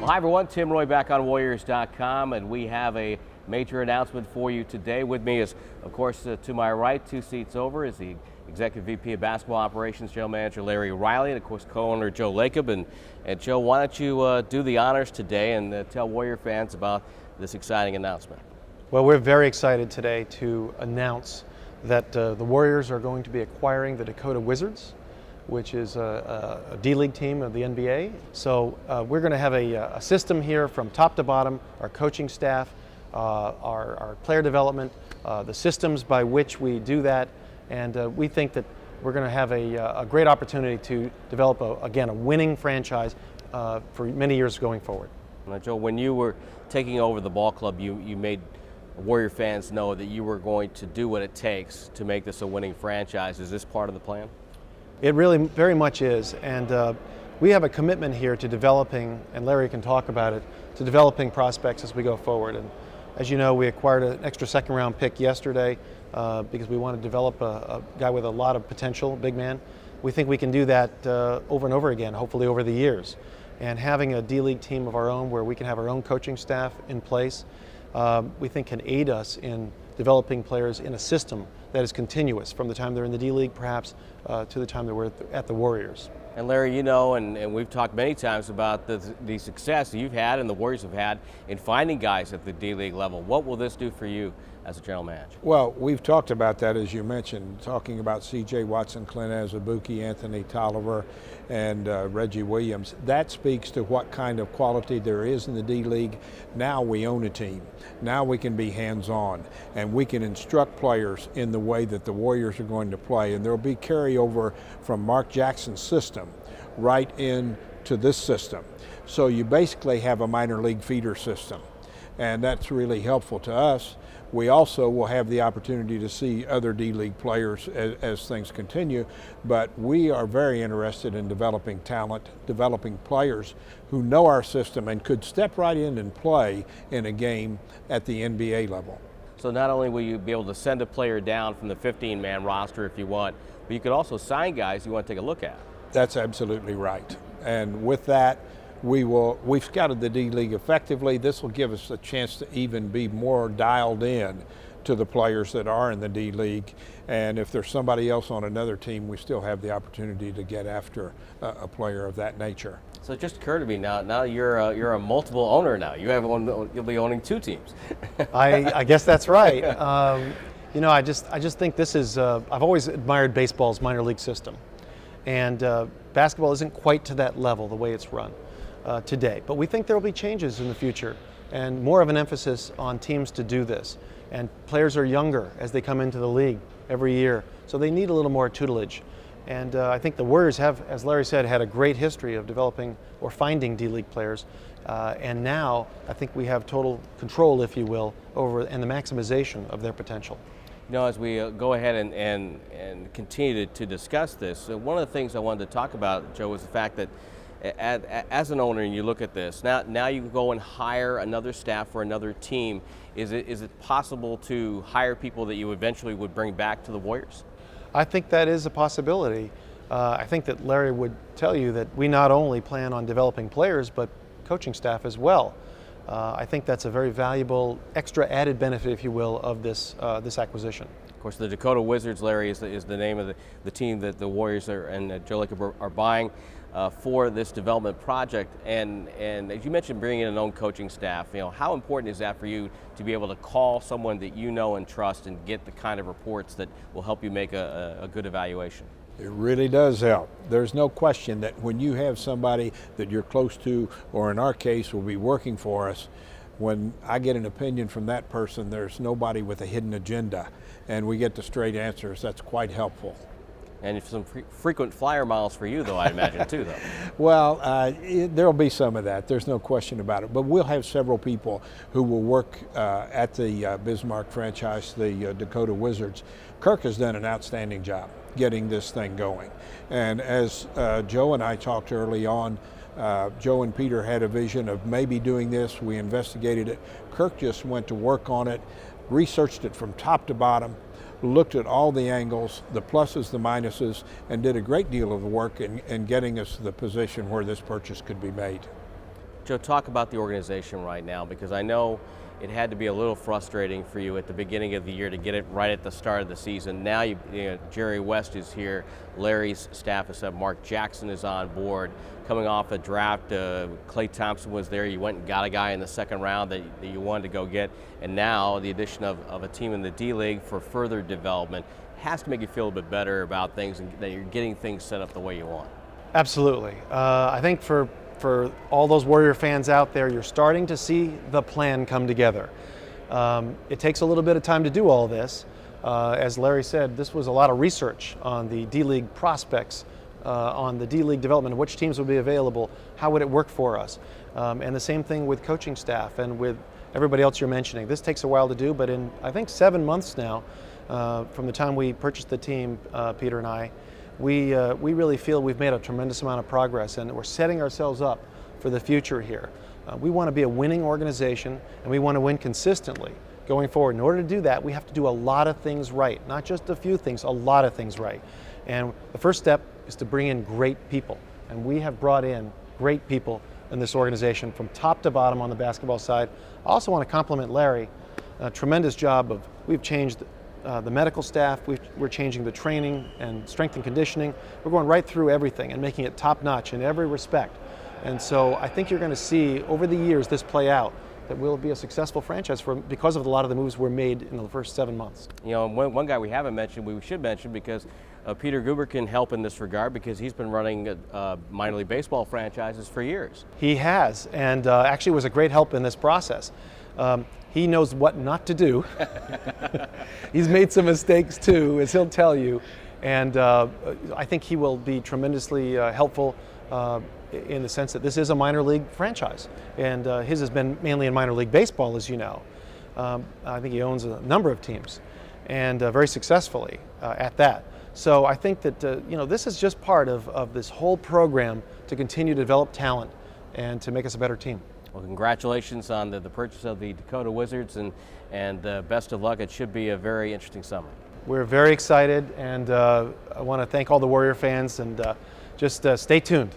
Well, hi everyone, Tim Roye back on Warriors.com, and we have a major announcement for you today. With me is, of course, to my right, 2 seats over, is the Executive VP of Basketball Operations, General Manager Larry Riley, and of course co-owner Joe Lacob. And Joe, why don't you do the honors today and tell Warrior fans about this exciting announcement? Well, we're very excited today to announce that the Warriors are going to be acquiring the Dakota Wizards, which is a D-League team of the NBA. So we're going to have a system here from top to bottom, our coaching staff, our player development, the systems by which we do that, and we think that we're going to have a great opportunity to develop, again, a winning franchise for many years going forward. Now, Joe, when you were taking over the ball club, you made Warrior fans know that you were going to do what it takes to make this a winning franchise. Is this part of the plan? It really very much is, and we have a commitment here to developing, and Larry can talk about it, to developing prospects as we go forward. And as you know, we acquired an extra second-round pick yesterday because we want to develop a guy with a lot of potential, a big man. We think we can do that over and over again, hopefully over the years. And having a D-League team of our own where we can have our own coaching staff in place, we think can aid us in developing players in a system that is continuous from the time they're in the D-League perhaps to the time that we're at the Warriors. And Larry, you know, and we've talked many times about the success you've had and the Warriors have had in finding guys at the D-League level. What will this do for you as a general manager? Well, we've talked about that, as you mentioned, talking about C.J. Watson, Clint Azubuike, Anthony Tolliver, and Reggie Williams. That speaks to what kind of quality there is in the D-League. Now we own a team. Now we can be hands-on, and we can instruct players in the way that the Warriors are going to play, and there will be carryover from Mark Jackson's system right into this system. So you basically have a minor league feeder system, and that's really helpful to us. We also will have the opportunity to see other D-League players as things continue, but we are very interested in developing talent, developing players who know our system and could step right in and play in a game at the NBA level. So not only will you be able to send a player down from the 15-man roster if you want, but you could also sign guys you want to take a look at. That's absolutely right. And with that, we've scouted the D-League effectively. This will give us a chance to even be more dialed in to the players that are in the D-League. And if there's somebody else on another team, we still have the opportunity to get after a player of that nature. So it just occurred to me now you're a multiple owner now. You'll be owning 2 teams. I guess that's right. You know, I just think this is, I've always admired baseball's minor league system. And basketball isn't quite to that level the way it's run today. But we think there will be changes in the future and more of an emphasis on teams to do this. And players are younger as they come into the league every year, so they need a little more tutelage. And I think the Warriors have, as Larry said, had a great history of developing or finding D-League players. And now I think we have total control, if you will, over and the maximization of their potential. You know, as we go ahead and continue to discuss this, one of the things I wanted to talk about, Joe, was the fact that as an owner and you look at this, now you can go and hire another staff for another team. Is it possible to hire people that you eventually would bring back to the Warriors? I think that is a possibility. I think that Larry would tell you that we not only plan on developing players, but coaching staff as well. I think that's a very valuable extra added benefit, if you will, of this acquisition. Of course, the Dakota Wizards, Larry, is the name of the team that the Warriors and Joe Lacob are buying for this development project. And as you mentioned, bringing in an own coaching staff, you know, how important is that for you to be able to call someone that you know and trust and get the kind of reports that will help you make a good evaluation? It really does help. There's no question that when you have somebody that you're close to, or in our case will be working for us, when I get an opinion from that person, there's nobody with a hidden agenda, and we get the straight answers. That's quite helpful. And some frequent flyer miles for you, though, I imagine, too, though. Well, there'll be some of that. There's no question about it. But we'll have several people who will work at the Bismarck franchise, the Dakota Wizards. Kirk has done an outstanding job getting this thing going. And as Joe and I talked early on, Joe and Peter had a vision of maybe doing this. We investigated it. Kirk just went to work on it, researched it from top to bottom, looked at all the angles, the pluses, the minuses, and did a great deal of the work in getting us to the position where this purchase could be made. Joe, talk about the organization right now, because I know it had to be a little frustrating for you at the beginning of the year to get it right at the start of the season. Now Jerry West is here, Larry's staff is up, Mark Jackson is on board, coming off a draft. Klay Thompson was there. You went and got a guy in the second round that you wanted to go get, and now the addition of a team in the D League for further development has to make you feel a bit better about things and that you're getting things set up the way you want. Absolutely. I think for all those Warrior fans out there, you're starting to see the plan come together. It takes a little bit of time to do all this. As Larry said, this was a lot of research on the D-League prospects, on the D-League development, which teams would be available, how would it work for us. And the same thing with coaching staff and with everybody else you're mentioning. This takes a while to do, but in, I think, 7 months now, from the time we purchased the team, Peter and I, we really feel we've made a tremendous amount of progress, and we're setting ourselves up for the future here. We want to be a winning organization, and we want to win consistently going forward. In order to do that, we have to do a lot of things right, not just a few things, a lot of things right. And the first step is to bring in great people, and we have brought in great people in this organization from top to bottom on the basketball side. I also want to compliment Larry. A tremendous job of, we've changed the medical staff, we're changing the training and strength and conditioning. We're going right through everything and making it top-notch in every respect. And so I think you're going to see over the years this play out, that we'll be a successful franchise because of a lot of the moves were made in the first 7 months. You know, one guy we haven't mentioned, we should mention, because Peter Guber can help in this regard, because he's been running minor league baseball franchises for years. He has, and actually was a great help in this process. He knows what not to do. He's made some mistakes too, as he'll tell you, and I think he will be tremendously helpful in the sense that this is a minor league franchise, and his has been mainly in minor league baseball, as you know. I think he owns a number of teams, and very successfully at that. So I think that this is just part of this whole program to continue to develop talent and to make us a better team. Well, congratulations on the purchase of the Dakota Wizards, and best of luck. It should be a very interesting summer. We're very excited, and I want to thank all the Warrior fans, and just stay tuned.